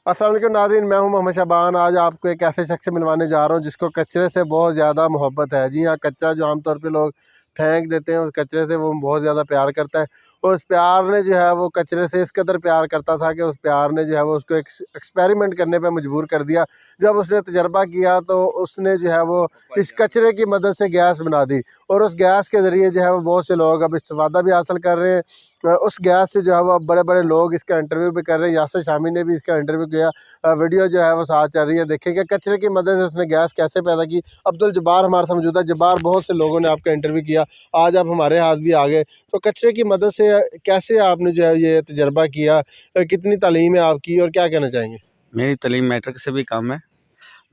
अस्सलाम वालेकुम नाज़रीन, मैं हूं मोहम्मद शाबान। आज आपको एक ऐसे शख्स से मिलवाने जा रहा हूं जिसको कचरे से बहुत ज़्यादा मोहब्बत है। जी हाँ, कचरा जो आमतौर पे लोग फेंक देते हैं, उस कचरे से वो बहुत ज़्यादा प्यार करता है। और उस प्यार ने जो है वो कचरे से इस कदर प्यार करता था कि उस प्यार ने जो है वो उसको एक्सपेरिमेंट करने पे मजबूर कर दिया। जब उसने तजर्बा किया तो उसने जो है वो इस कचरे की मदद से गैस बना दी, और उस गैस के ज़रिए जो है वो बहुत से लोग अब इस्तेफ़ादा भी हासिल कर रहे हैं। उस गैस से जो है वो अब बड़े बड़े लोग इसका इंटरव्यू भी कर रहे हैं। यासिर शामी ने भी इसका इंटरव्यू किया। वीडियो जो है वो साथ चल रही है। देखें कि कचरे की मदद से उसने गैस कैसे पैदा की। अब्दुल जब्बार हमारे साथ मौजूद है। जब्बार, बहुत से लोगों ने आपका इंटरव्यू किया, आज आप हमारे हाथ भी आ गए, तो कचरे की मदद से कैसे आपने जो है ये तजर्बा किया, कितनी तालीम है आपकी, और क्या कहना चाहेंगे? मेरी तालीम मैट्रिक से भी कम है।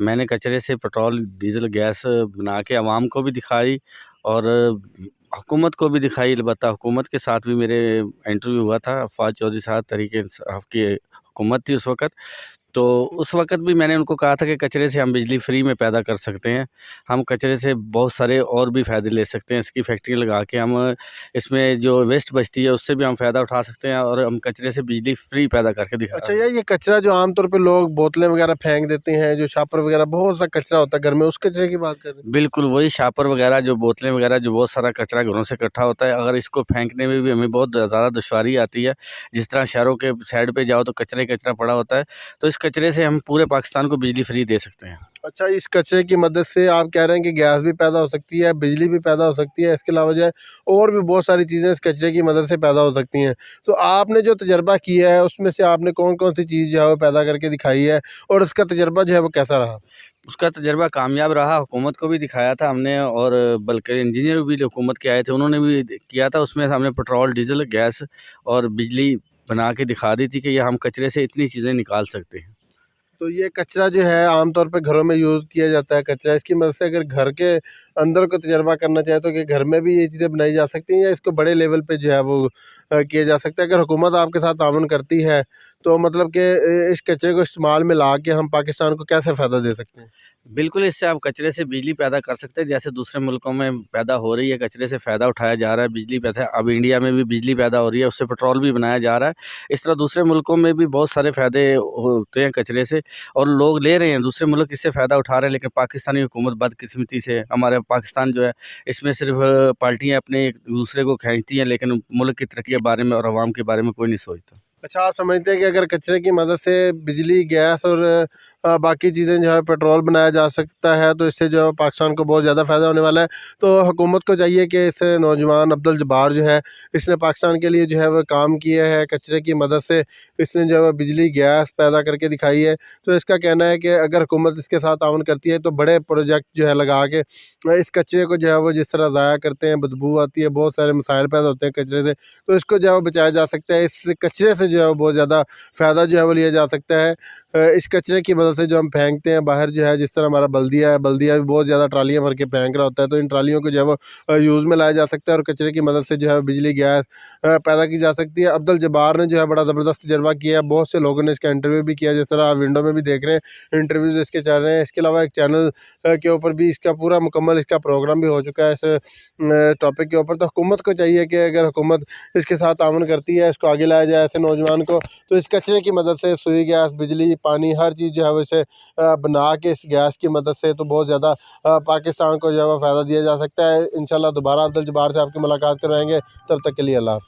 मैंने कचरे से पेट्रोल, डीज़ल, गैस बना के आवाम को भी दिखाई और हुकूमत को भी दिखाई। अलबत्ता हुकूमत के साथ भी मेरे इंटरव्यू हुआ था। अफ़वाज चौधरी साहब तहरीक इंसाफ की हुकूमत थी उस वक़्त। तो उस वक़्त भी मैंने उनको कहा था कि कचरे से हम बिजली फ्री में पैदा कर सकते हैं। हम कचरे से बहुत सारे और भी फ़ायदे ले सकते हैं। इसकी फैक्ट्री लगा के हम इसमें जो वेस्ट बचती है उससे भी हम फ़ायदा उठा सकते हैं और हम कचरे से बिजली फ्री पैदा करके अच्छा यार, ये कचरा जो आमतौर पे लोग बोतलें वगैरह फेंक देते हैं, जो शापर वगैरह बहुत सा कचरा होता है घर में, उस कचरे की बात कर रहे हैं? बिल्कुल, वही शापर वगैरह, जो बोतलें वगैरह, जो बहुत सारा कचरा घरों से इकट्ठा होता है, अगर इसको फेंकने में भी हमें बहुत ज़्यादा दुश्वारी आती है। जिस तरह शहरों के साइड पे जाओ तो कचरा ही कचरा पड़ा होता है, तो इस कचरे से हम पूरे पाकिस्तान को बिजली फ्री दे सकते हैं। अच्छा, इस कचरे की मदद से आप कह रहे हैं कि गैस भी पैदा हो सकती है, बिजली भी पैदा हो सकती है, इसके अलावा जो है और भी बहुत सारी चीज़ें इस कचरे की मदद से पैदा हो सकती हैं। तो आपने जो तजर्बा किया है उसमें से आपने कौन-कौन सी चीज़ जो है वो पैदा करके दिखाई है, और उसका तजर्बा जो है वो कैसा रहा? उसका तजर्बा कामयाब रहा, हुकूमत को भी दिखाया था हमने, और बल्कि इंजीनियर भी जो हुकूमत के आए थे उन्होंने भी किया था। उसमें हमने पेट्रोल, डीज़ल, गैस और बिजली बना के दिखा दी थी कि ये हम कचरे से इतनी चीज़ें निकाल सकते हैं। तो ये कचरा जो है आमतौर पे घरों में यूज़ किया जाता है कचरा, इसकी मदद से अगर घर के अंदर को तजर्बा करना चाहे तो कि घर में भी ये चीज़ें बनाई जा सकती हैं, या इसको बड़े लेवल पे जो है वो किया जा सकता है? अगर हुकूमत आपके साथ ताउन करती है तो मतलब कि इस कचरे को इस्तेमाल में ला के हम पाकिस्तान को कैसे फ़ायदा दे सकते हैं? बिल्कुल, इससे आप कचरे से बिजली पैदा कर सकते हैं, जैसे दूसरे मुल्कों में पैदा हो रही है, कचरे से फ़ायदा उठाया जा रहा है, बिजली पैदा, अब इंडिया में भी बिजली पैदा हो रही है, उससे पेट्रोल भी बनाया जा रहा है। इस तरह दूसरे मुल्कों में भी बहुत सारे फ़ायदे होते हैं कचरे से, और लोग ले रहे हैं, दूसरे मुल्क इससे फ़ायदा उठा रहे हैं। लेकिन पाकिस्तानी हुकूमत बदकिस्मती से, हमारे पाकिस्तान जो है, इसमें सिर्फ़ पार्टियाँ अपने एक दूसरे को खींचती हैं, लेकिन मुल्क की तरक्की के बारे में और अवाम के बारे में कोई नहीं सोचता। अच्छा, आप समझते हैं कि अगर कचरे की मदद से बिजली, गैस और बाकी चीज़ें जो है पेट्रोल बनाया जा सकता है तो इससे जो है पाकिस्तान को बहुत ज़्यादा फ़ायदा होने वाला है। तो हुकूमत को चाहिए कि इस नौजवान अब्दुल जब्बार जो है, इसने पाकिस्तान के लिए जो है वो काम किया है कचरे की मदद से। इसने जो है बिजली, गैस पैदा करके दिखाई है। तो इसका कहना है कि अगर हुकूमत इसके साथ ताउन करती है तो बड़े प्रोजेक्ट जो है लगा के इस कचरे को जो है वो जिस तरह ज़ाया करते हैं, बदबू आती है, बहुत सारे मसाइल पैदा होते हैं कचरे से, तो इसको जो है वो बचाया जा सकता है। इस कचरे से जो है वो बहुत ज़्यादा फ़ायदा जो है वो लिया जा सकता है। इस कचरे की मदद से जो हम फेंकते हैं बाहर जो है, जिस तरह हमारा बल्दिया है, बल्दिया भी बहुत ज़्यादा ट्रालियाँ भर के फेंक रहा होता है, तो इन ट्रालियों को जो है वो यूज़ में लाया जा सकता है, और कचरे की मदद से जो है बिजली, गैस पैदा की जा सकती है। अब्दुल जब्बार ने जो है बड़ा ज़बरदस्त तजर्बा किया है, बहुत से लोगों ने इसका इंटरव्यू भी किया, जिस तरह आप विंडो में भी देख रहे हैं इंटरव्यूज़ इसके चल रहे हैं। इसके अलावा एक चैनल के ऊपर भी इसका पूरा मुकम्मल इसका प्रोग्राम भी हो चुका है इस टॉपिक के ऊपर। तो हुकूमत को चाहिए कि अगर हुकूमत इसके साथ ताउन करती है, इसको आगे लाया जाए ऐसे नौजवान को, तो इस कचरे की मदद से सुई गैस, बिजली, पानी, हर चीज़ जो है वो इसे बना के इस गैस की मदद से तो बहुत ज़्यादा पाकिस्तान को जो है वो फ़ायदा दिया जा सकता है। इंशाल्लाह दोबारा अब्दुल जब्बार से आपकी मुलाकात करवाएँगे, तब तक के लिए अल्लाह हाफ़िज़।